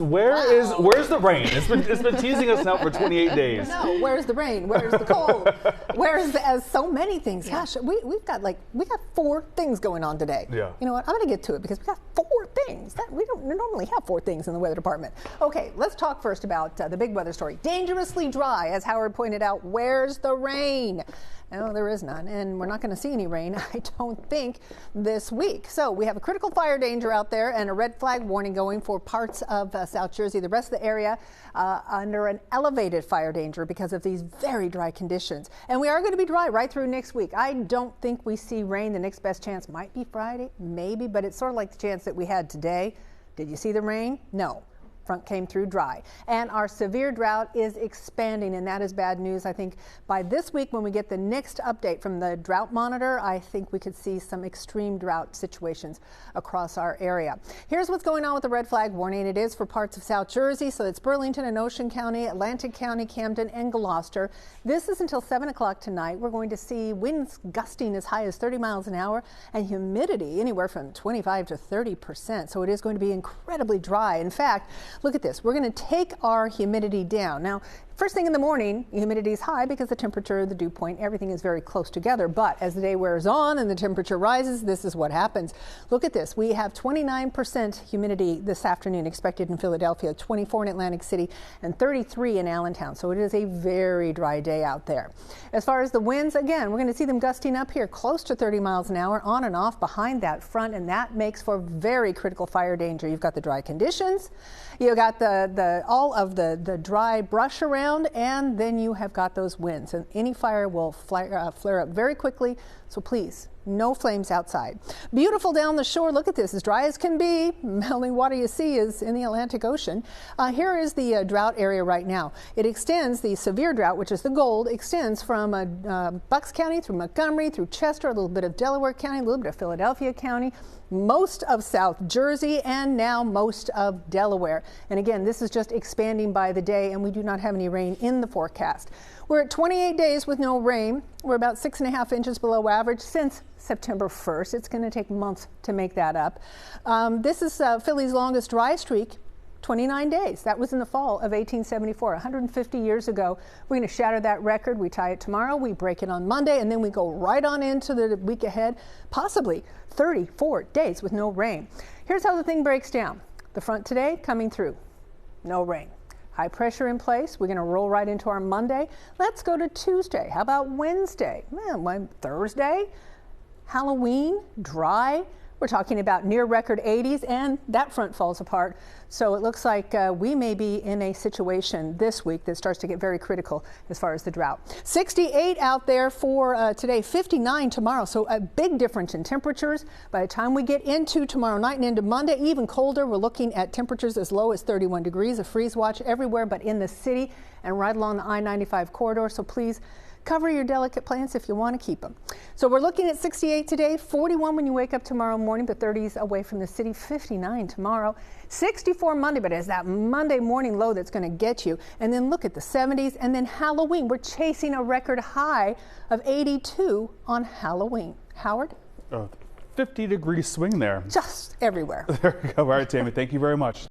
Where's the rain? It's been teasing us now for 28 days. No, where's the rain? Where's the cold? Where's so many things? Gosh, we got 4 things going on today. Yeah. You know what? I'm going to get to it because we got 4 things. We don't normally have 4 things in the weather department. Okay, let's talk first about the big weather story. Dangerously dry, as Howard pointed out. Where's the rain? No, there is none, and we're not going to see any rain, I don't think, this week. So we have a critical fire danger out there and a red flag warning going for parts of South Jersey. The rest of the area under an elevated fire danger because of these very dry conditions. And we are going to be dry right through next week. I don't think we see rain. The next best chance might be Friday, maybe, but it's sort of like the chance that we had today. Did you see the rain? No. Front came through dry, and our severe drought is expanding, and that is bad news. I think by this week, when we get the next update from the drought monitor, I think we could see some extreme drought situations across our area. Here's what's going on with the red flag warning. It is for parts of South Jersey, so it's Burlington and Ocean County, Atlantic County, Camden, and Gloucester. This is until 7 o'clock tonight. We're going to see winds gusting as high as 30 miles an hour and humidity anywhere from 25 to 30%. So it is going to be incredibly dry. In fact, look at this. We're going to take our humidity down. Now, first thing in the morning, humidity is high because the temperature, the dew point, everything is very close together. But as the day wears on and the temperature rises, this is what happens. Look at this. We have 29% humidity this afternoon expected in Philadelphia, 24 in Atlantic City, and 33 in Allentown. So it is a very dry day out there. As far as the winds, again, we're going to see them gusting up here close to 30 miles an hour on and off behind that front, and that makes for very critical fire danger. You've got the dry conditions, you got all of the dry brush around, and then you have got those winds, and any fire will flare up very quickly. So please, no flames outside. Beautiful down the shore. Look at this, as dry as can be. Only water you see is in the Atlantic Ocean. Here is the drought area right now. It extends, the severe drought, which is the gold, extends from Bucks County through Montgomery, through Chester, a little bit of Delaware County, a little bit of Philadelphia County, most of South Jersey, and now most of Delaware. And again, this is just expanding by the day, and we do not have any rain in the forecast. We're at 28 days with no rain. We're about 6.5 inches below average since September 1st. It's going to take months to make that up. This is Philly's longest dry streak. 29 days. That was in the fall of 1874, 150 years ago. We're going to shatter that record. We tie it tomorrow, we break it on Monday, and then we go right on into the week ahead, possibly 34 days with no rain. Here's how the thing breaks down. The front today coming through, no rain. High pressure in place. We're going to roll right into our Monday. Let's go to Tuesday. How about Wednesday? Thursday, Halloween, dry. We're talking about near record 80s, and that front falls apart. So it looks like we may be in a situation this week that starts to get very critical as far as the drought. 68 out there for today, 59 tomorrow. So a big difference in temperatures. By the time we get into tomorrow night and into Monday, even colder, we're looking at temperatures as low as 31 degrees, a freeze watch everywhere but in the city and right along the I-95 corridor. So please, cover your delicate plants if you want to keep them. So we're looking at 68 today, 41 when you wake up tomorrow morning, but 30s away from the city, 59 tomorrow, 64 Monday, but it's that Monday morning low that's going to get you. And then look at the 70s, and then Halloween. We're chasing a record high of 82 on Halloween. Howard? 50-degree swing there. Just everywhere. There we go. All right, Tammie, thank you very much.